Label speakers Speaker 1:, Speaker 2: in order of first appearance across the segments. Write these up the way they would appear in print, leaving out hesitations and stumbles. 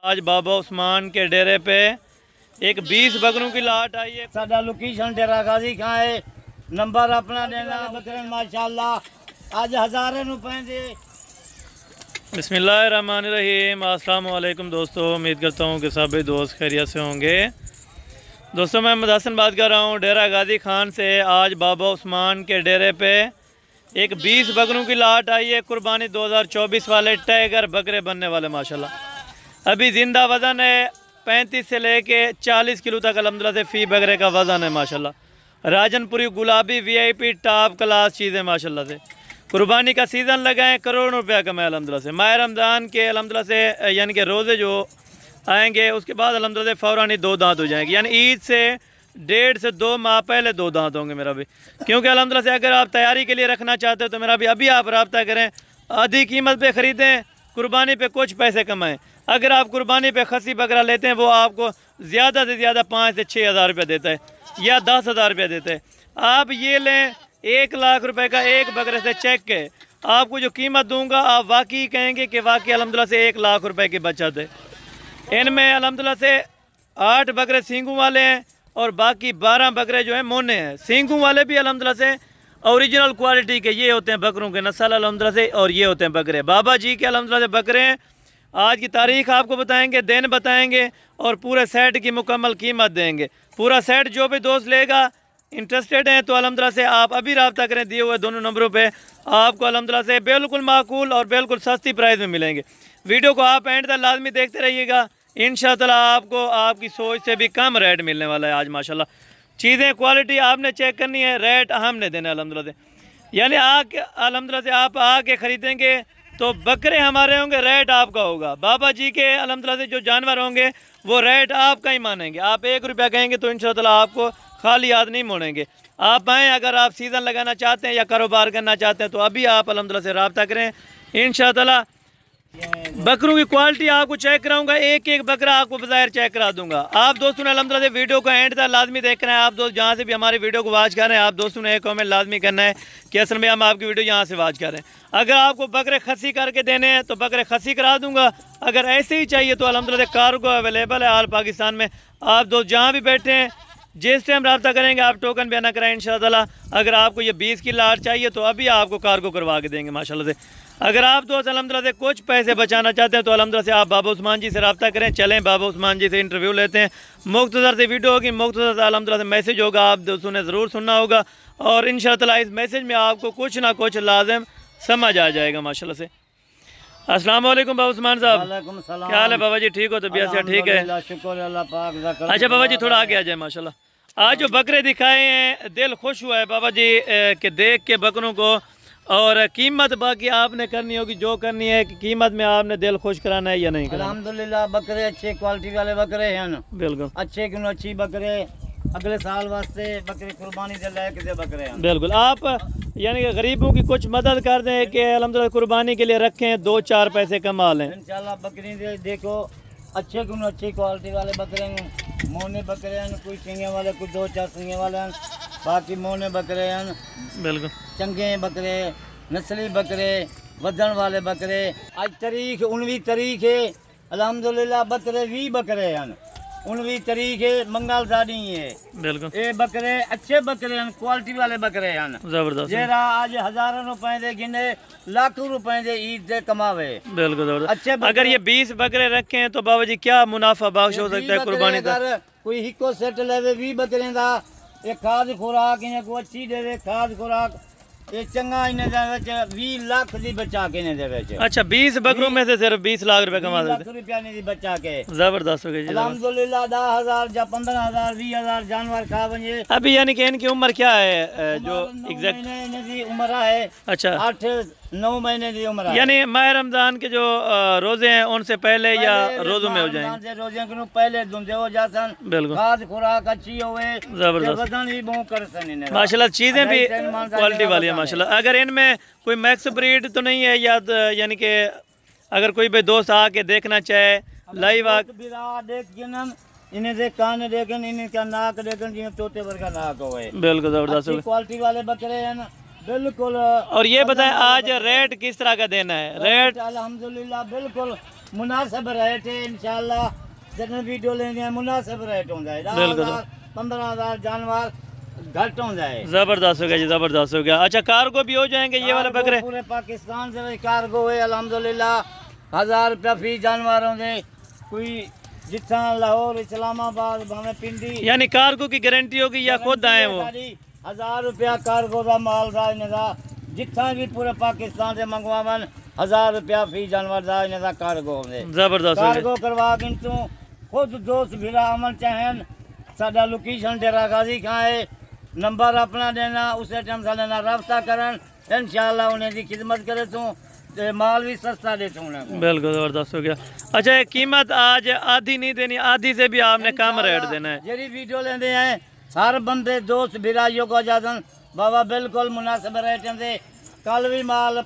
Speaker 1: आज बाबा उस्मान के डेरे पे एक 20 बकरों की लाट आई है।
Speaker 2: साडा लोकेशन डेरा गाजी खां है, नंबर अपना देना बकरे माशाल्लाह आज हज़ारों रुपए दे।
Speaker 1: बिस्मिल्लाहिर्रहमानिर्रहीम। अस्सलाम वालेकुम दोस्तों, उम्मीद करता हूँ कि सभी दोस्त खैरियत से होंगे। दोस्तों मैं अहमद हसन बात कर रहा हूँ डेरा गाजी खान से। आज बाबा उस्मान के डेरे पे एक 20 बकरों की लाट आई है। कुर्बानी 2024 वाले टाइगर बकरे बनने वाले माशाल्लाह। अभी ज़िंदा वज़न है 35 से लेके 40 किलो तक अल्हम्दुलिल्लाह से फ़ी बकरे का वज़न है माशाल्लाह। राजनपुरी गुलाबी VIP टॉप क्लास चीज़ें माशाल्लाह से। कुर्बानी का सीज़न लगाएं, करोड़ों रुपया कमाए अल्हम्दुलिल्लाह से। माह रमज़ान के अल्हम्दुलिल्लाह से यानी कि रोज़े जो आएंगे उसके बाद अल्हम्दुलिल्लाह से फ़ौरन ही 2 दांत हो जाएंगे, यानी ईद से 1.5 से 2 माह पहले 2 दांत होंगे मेरा भी। क्योंकि अल्हम्दुलिल्लाह से अगर आप तैयारी के लिए रखना चाहते हो तो मेरा भी अभी आप रब्ता करें, आधी कीमत पे ख़रीदें, कुर्बानी पे कुछ पैसे कमाएं। अगर आप कुर्बानी पे खसी बकरा लेते हैं वो आपको ज़्यादा से ज़्यादा 5 से 6 हज़ार रुपये देता है या 10 हज़ार रुपये देता है। आप ये लें 1 लाख रुपए का एक बकरे से चेक के आपको जो कीमत दूंगा आप वाकई कहेंगे कि वाकई अल्हम्दुलिल्लाह से 1 लाख रुपए की बचत है। इनमें अल्हम्दुलिल्लाह से 8 बकरे सींगों वाले हैं और बाकी 12 बकरे जो हैं मोने हैं। सींगों वाले भी अल्हम्दुलिल्लाह से ओरिजिनल क्वालिटी के ये होते हैं बकरों के नस्ल अल्हम्दुलिल्लाह से, और ये होते हैं बकरे बाबा जी के अल्हम्दुलिल्लाह से बकरे हैं। आज की तारीख़ आपको बताएंगे, दिन बताएंगे और पूरे सेट की मुकम्मल कीमत देंगे। पूरा सेट जो भी दोस्त लेगा इंटरेस्टेड हैं तो अल्हम्दुलिल्लाह से आप अभी रब्ता करें, दिए हुए दोनों नंबरों पे आपको अल्हम्दुलिल्लाह से बिल्कुल माकूल और बिल्कुल सस्ती प्राइस में मिलेंगे। वीडियो को आप एंड तक लाजमी देखते रहिएगा, इंशाअल्लाह आपको आपकी सोच से भी कम रेट मिलने वाला है। आज माशाल्लाह चीज़ें क्वालिटी आपने चेक करनी है, रेट हमने देना है अल्हम्दुलिल्लाह से। यानी आके अल्हम्दुलिल्लाह से आप आके ख़रीदेंगे तो बकरे हमारे होंगे, रेट आपका होगा। बाबा जी के अल्हम्दुलिल्लाह से जो जानवर होंगे वो रेट आपका ही मानेंगे। आप 1 रुपया कहेंगे तो इंशाअल्लाह आपको खाली हाथ नहीं मोड़ेंगे। आप आएँ, अगर आप सीज़न लगाना चाहते हैं या कारोबार करना चाहते हैं तो अभी आप अल्हम्दुलिल्लाह से रब्ता करें। इंशाअल्लाह बकरों की क्वालिटी आपको चेक कराऊंगा, एक एक बकरा आपको बाहर चेक करा दूंगा। आप दोस्तों ने अल्हम्दुलिल्लाह से वीडियो को एंड तक लाजमी देखना है। आप दोस्त जहां से भी हमारी वीडियो को वॉच कर रहे हैं आप दोस्तों ने एक कमेंट लाजमी करना है कि असल में हम आपकी वीडियो यहाँ से वॉच कर रहे हैं। अगर आपको बकरे खसी करके देने हैं तो बकरे खसी करा दूंगा, अगर ऐसे ही चाहिए तो अल्हम्दुलिल्लाह से कार्गो अवेलेबल है ऑल पाकिस्तान में। आप दोस्त जहाँ भी बैठे हैं जिस टाइम रब्ता करेंगे आप टोकन भी ना कराएं इंशाअल्लाह। अगर आपको ये 20 की लाट चाहिए तो अभी आपको कार्गो करवा के देंगे माशाल्लाह से। अगर आप दोस्त अल्हम्दुलिल्लाह से कुछ पैसे बचाना चाहते हैं तो अल्हम्दुलिल्लाह से आप बाबा उस्मान जी से रब्ता करें। चलें बाबा उस्मान जी से इंटरव्यू लेते हैं। मुख्तसर से वीडियो होगी, मुख्तसर से अल्हम्दुलिल्लाह से मैसेज होगा, आप दोस्तों ने ज़रूर सुनना होगा और इंशाअल्लाह इस मैसेज में आपको कुछ ना कुछ लाजिम समझ आ जाएगा माशाल्लाह से। अस्सलाम वालेकुम बाबा उस्मान साहब, क्या हाल है बाबा जी? ठीक हो? तबीयत से ठीक है?
Speaker 2: शुक्र अल्लाह पाक।
Speaker 1: अच्छा बाबा जी थोड़ा आगे आ जाए माशाल्लाह। आज जो बकरे दिखाए हैं दिल खुश हुआ है बाबा जी के देख के बकरों को, और कीमत बाकी आपने करनी होगी जो करनी है कि कीमत में आपने दिल खुश कराना है या नहीं कराना?
Speaker 2: अल्हम्दुलिल्लाह बकरे अच्छे क्वालिटी वाले बकरे हैं ना,
Speaker 1: बिल्कुल
Speaker 2: अच्छे क्यों अच्छी बकरे अगले साल वास्ते बकरे कुर्बानी दे लायक दे बकरे हैं।
Speaker 1: बिल्कुल आप यानी कि गरीबों की कुछ मदद कर दें कि अल्हम्दुलिल्लाह कुर्बानी के लिए रखें, 2-4 पैसे कमा लें
Speaker 2: इंशाल्लाह। बकरी दे देखो अच्छे क्यों अच्छी क्वालिटी वाले बकरे हैं, मोने बकरे हैं, कोई सिंगे वाले कोई 2-4 सिंगे वाले हैं, बाकी मोने बकरे हैं।
Speaker 1: बिल्कुल
Speaker 2: चंगे बकरे, नस्ली बकरे, वजन वाले बकरे। आज तारीख 19 तारीख है अल्हम्दुलिल्लाह बकरे 20 बकरे हैं। 19 तारीख है मंगल दाड़ी है।
Speaker 1: बिल्कुल
Speaker 2: ये बकरे अच्छे बकरे हैं, क्वालिटी वाले बकरे हैं
Speaker 1: जबरदस्त।
Speaker 2: जेरा आज हज़ारों रुपए दे गिने, लाखों रुपए दे ईद दे कमावे।
Speaker 1: बिल्कुल जबरदस्त।
Speaker 2: अच्छे
Speaker 1: अगर ये 20 बकरे रखे हैं तो बाबा जी क्या मुनाफा बख्श हो सकता है कुर्बानी का?
Speaker 2: कोई हिको सेट लेवे 20 बकरे का, ये खाद खुराक इन्हें को अच्छी देवे, खाद खुराक ये चंगा इन्हें दे 20 लाख दी बचा के इन्हें देवे।
Speaker 1: अच्छा 20 बकरों में से सिर्फ 20 लाख रुपए कमा देते?
Speaker 2: 20 लाख रुपया नहीं बचा के
Speaker 1: जबरदस्त हो गई जी।
Speaker 2: अल्हम्दुलिल्लाह 10,000 या 15,000 20,000 जानवर खा बने।
Speaker 1: अभी यानी कि इनकी उम्र क्या है जो एग्जैक्ट?
Speaker 2: इनकी उम्र है
Speaker 1: अच्छा
Speaker 2: 8-9 महीने की उम्र है।
Speaker 1: यानी माह रमजान के जो रोजे हैं उनसे पहले या रोजों में हो जाएंगे?
Speaker 2: रोजे के पहले धुंधे हो जासन।
Speaker 1: बिल्कुल
Speaker 2: खाद खुराक अच्छी होवे,
Speaker 1: जबरदस्त
Speaker 2: वजन भी बहुत करसन
Speaker 1: माशाल्लाह, चीजें भी क्वालिटी वाली है माशाल्लाह। अगर इनमें कोई मैक्स ब्रीड तो नहीं है या यानी कि अगर कोई भी दोस्त आके देखना चाहे लाइव इन्हें देख कान देखन, इनका नाक देखन जिन्हें तोते भर का नाक होवे। बिल्कुल जबरदस्त
Speaker 2: क्वालिटी वाले बकरे हैं ना बिल्कुल।
Speaker 1: और ये बताएं आज रेट किस तरह का देना है? रेट
Speaker 2: अल्हम्दुलिल्लाह बिल्कुल मुनासिब रेट है इंशाल्लाह। जब वीडियो लेंगे मुनासिब रेट होता है। 10,000 15,000 जानवर घट होता है।
Speaker 1: जबरदस्त हो गया जी, जबरदस्त हो गया। अच्छा कार्गो भी हो जाएंगे ये वाले बकरे?
Speaker 2: पूरे पाकिस्तान से कार्गो है अल्हम्दुलिल्लाह। 1000 रुपया फी जानवर होंगे। कोई जितना लाहौर इस्लामाबाद भावे पिंडी,
Speaker 1: यानी कार्गो की गारंटी होगी या खुद आए वो?
Speaker 2: 1000 रुपया कार्गो का माल था इनका। जितना भी पूरे पाकिस्तान से मंगवावन 1000 रुपया फी जानवर था इनका कार्गो होंगे।
Speaker 1: जबरदस्त
Speaker 2: कार्गो करवा के तू खुद दोस्त भिरा अमन चाहन साडा लोकेशन डेरा गाजी कहाँ है, नंबर अपना देना, उसे टाइम से लेना रब्ता करन इंशाल्लाह उन्हें दी खिदमत करे तू माल भी सस्ता देता हूँ।
Speaker 1: बिल्कुल जबरदस्त हो गया। अच्छा ये कीमत आज आधी नहीं देनी, आधी से भी आपने कम रेट देना है।
Speaker 2: जेरी वीडियो लेंदे हैं सारे बंदे दोस्त भिरा योगा जादन बाबा बिल्कुल मुनासिब रेट दे। कल भी माल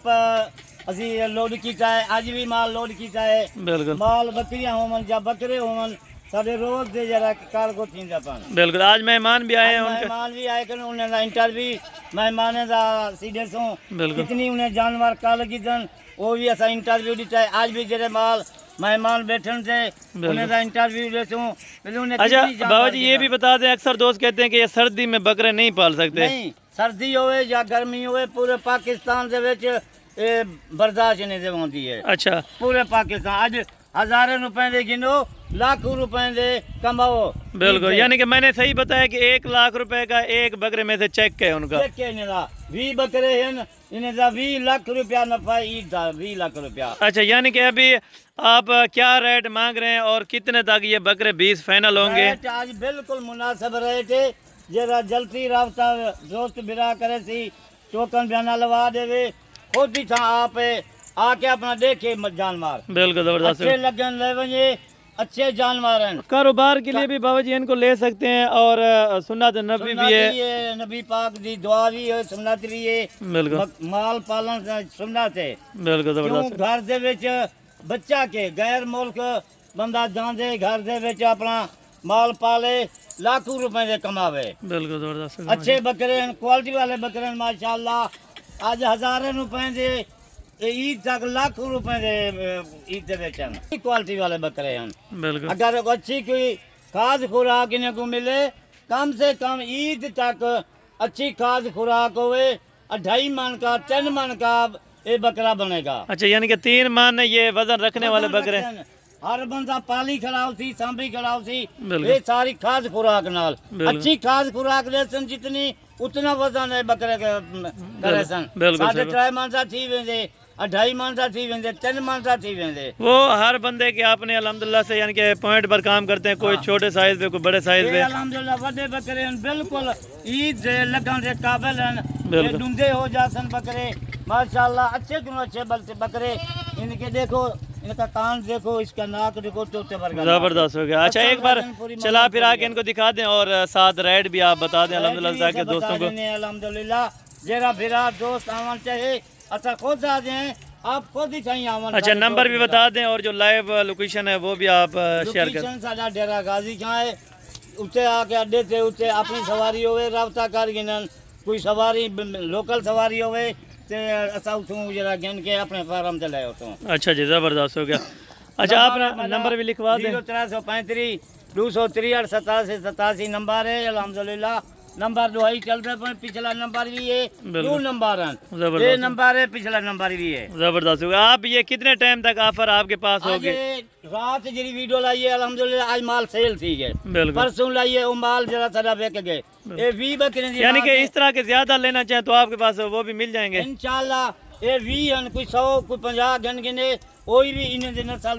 Speaker 2: असी लोड किया है, अज भी माल लोड किया है।
Speaker 1: बिल्कुल
Speaker 2: माल बकरियां होवन या बकरे होवन साडे रोज दे जरा कार्गो थींदा पान।
Speaker 1: बिल्कुल आज मेहमान भी आए हैं उनके।
Speaker 2: मेहमान भी आए कि उन्हें दा इंटरव्यू मेहमान दा सीधे सो
Speaker 1: बिल्कुल
Speaker 2: कितनी उन्हें जानवर कल किदन वो भी असा इंटरव्यू दिता है। आज भी जेरे माल मेहमान बैठन से उन्हें दा इंटरव्यू देसूं।
Speaker 1: अच्छा बाबा जी ये भी बता दें, अक्सर दोस्त कहते हैं कि ये सर्दी में बकरे नहीं पाल सकते।
Speaker 2: नहीं सर्दी होवे या गर्मी होवे पूरे पाकिस्तान दे विच बर्दाश्त नहीं देवांदी है।
Speaker 1: अच्छा
Speaker 2: पूरे पाकिस्तान अज हजारों रुपए दे गिनो लाखों रुपए दे कमाओ।
Speaker 1: बिल्कुल यानी कि मैंने सही बताया कि 1 लाख रुपए का एक बकरे में से चेक है उनका।
Speaker 2: चेक है इनका 20 बकरे हैं इन्हें 20 लाख रुपया नफा ईद था 20 लाख रुपया।
Speaker 1: अच्छा यानी कि अभी आप क्या रेट मांग रहे हैं और कितने तक ये बकरे 20 फाइनल होंगे?
Speaker 2: आज बिल्कुल मुनासिब रेट है। जरा जल्दी रास्ता दोस्त बिरा करे सी टोकन बयाना लगा देवे खुद ही था आप आके अपना देखे जानवर।
Speaker 1: बिल्कुल जबरदस्त
Speaker 2: अच्छे लगन ले वजे अच्छे जानवर हैं।
Speaker 1: कारोबार के लिए भी बाबा जी इनको ले सकते हैं और सुन्नत नबी भी है,
Speaker 2: नबी पाक दी दुआ भी है, सुन्नत भी है।
Speaker 1: बिल्कुल
Speaker 2: माल पालन सुन्नत है।
Speaker 1: बिल्कुल जबरदस्त।
Speaker 2: घर दे विच बच्चा के गैर मुल्क बंदा जांदे घर दे विच अपना माल पाले लाखों रुपए दे कमावे।
Speaker 1: बिल्कुल जबरदस्त।
Speaker 2: अच्छे बकरे हैं क्वालिटी वाले बकरे हैं माशाल्लाह। आज हजारों रुपए दे ईद तक लाखों रुपए दे ईद दे बेचन क्वालिटी वाले बकरे हैं।
Speaker 1: बिल्कुल
Speaker 2: अगर अच्छी कोई खाद खुराक इन्हें को मिले कम से कम ईद तक अच्छी खाद खुराक होवे 2.5 मन का 3 मन का ये बकरा बनेगा।
Speaker 1: अच्छा यानी कि 3 मन ये वजन रखने वाले बकरे
Speaker 2: हर बंदा पाली खड़ाओ सी सांभी खड़ाओ सी ये सारी खाद खुराक नाल अच्छी खाद खुराक देसन जितनी उतना वजन है बकरे के करे सन। 3.5 मन सा थी वेंदे 2.5 मन सा थी वेंदे 3 मन सा थी वेंदे। वो
Speaker 1: हर बंदे के आपने अल्हम्दुलिल्लाह से यानी कि पॉइंट पर काम करते हैं, कोई छोटे साइज पे कोई बड़े साइज पे।
Speaker 2: अल्हम्दुलिल्लाह बड़े बकरे हैं बिल्कुल ईद से लगन से काबिल हैं। डूंगे हो जासन बकरे माशाल्लाह अच्छे अच्छे बकरे। इनके देखो इनका कान देखो इसका नाक देखो टोटे वर्गा
Speaker 1: जबरदस्त हो गया। अच्छा एक बार चला फिर आके इनको दिखा दें और साथ रेट भी आप बता दें अल्हम्दुलिल्लाह के दोस्तों को।
Speaker 2: अल्हम्दुलिल्लाह जरा फिरा दोस्त आवन चाहे अच्छा खुद आ जाए आप खुद ही चाहिए आवन।
Speaker 1: अच्छा नंबर भी बता दें और जो लाइव लोकेशन है वो भी आप शेयर करें।
Speaker 2: लोकेशन साडा डेरा गाजी कहाँ है उत्ते आके अड्डे से उत्ते अपनी सवारी होवे राबता कर गिनन कोई सवारी लोकल सवारी होवे ते असा उठूं जरा गिन के अपने फार्म ते ले उठूं।
Speaker 1: अच्छा जी जबरदस्त हो गया। अच्छा आप नंबर भी लिखवा दें।
Speaker 2: 0335 263 87 नंबर है अल्हम्दुलिल्लाह। नंबर दो ही चल रहे पर पिछला नंबर भी है 2 नंबर है ये नंबर है पिछला नंबर भी है।
Speaker 1: जबरदस्त होगा। आप ये कितने टाइम तक ऑफर आपके पास होगी?
Speaker 2: रात जी वीडियो लाइए अल्हम्दुलिल्लाह आज माल सेल थी है परसों लाइए वो माल जरा सारा बेच गए ये 20 बकरे
Speaker 1: यानी कि इस तरह के ज्यादा लेना चाहे तो आपके पास वो भी मिल जाएंगे
Speaker 2: इंशाल्लाह। ये 20 कोई 100 कोई 50 गन गिने कोई भी इन्हें दिन साल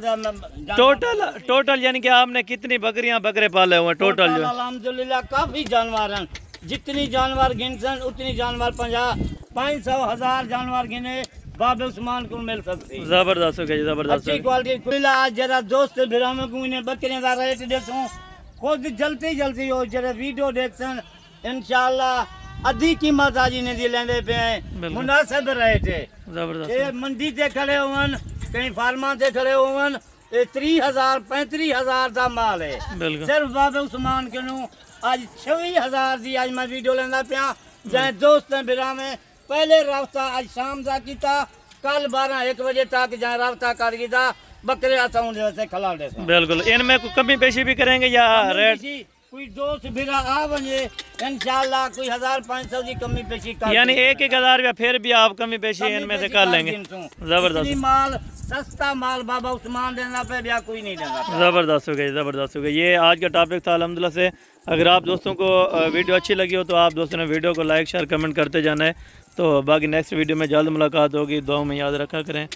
Speaker 1: टोटल यानी कि आपने कितनी बकरियां बकरे पाले हुए टोटल?
Speaker 2: अल्हम्दुलिल्लाह काफी जानवर हैं जितनी जानवर गिनसन उतनी जानवर 50 500 1000 जानवर गिने बाबे उस्मान को मिल सकती।
Speaker 1: जबरदस्त हो गया जबरदस्त
Speaker 2: अच्छी क्वालिटी। आज जरा दोस्त बिरामे को इन्हें बकरियां का रेट देखूं खुद जल्दी जल्दी हो जरा वीडियो देखसन इंशाल्लाह आधी कीमत आज इन्हें दी लेंदे पे मुनासिब रेट है।
Speaker 1: जबरदस्त
Speaker 2: ये मंडी से खड़े होवन कहीं फार्मा से खड़े होवन 30,000 35,000 का माल है सिर्फ बाबे उस्मान के नु आज 26,000 दी आज मैं वीडियो लेना पिया जै दोस्त बिरा में पहले रास्ता आज शाम का किया कल 12-1 बजे तक जै रास्ता कर गया बकरे आता हूँ जैसे खिला दे।
Speaker 1: बिल्कुल, इनमें कोई कमी पेशी भी करेंगे या रेट?
Speaker 2: कोई दोस्त बिरा आ बने इंशाल्लाह कोई 1500 की कमी पेशी कर,
Speaker 1: यानी 1-1000 रुपया फिर भी आप कमी पेशी इनमें से कर लेंगे। जबरदस्त
Speaker 2: माल, सस्ता माल बाबा उस्मान देना पे या कोई नहीं देना।
Speaker 1: ज़बरदस्त हो गई, ज़बरदस्त हो गई। ये आज का टॉपिक था अल्हम्दुलिल्लाह से। अगर आप दोस्तों को वीडियो अच्छी लगी हो तो आप दोस्तों ने वीडियो को लाइक शेयर कमेंट करते जाना है। तो बाकी नेक्स्ट वीडियो में जल्द मुलाकात होगी, दुआ में याद रखा करें।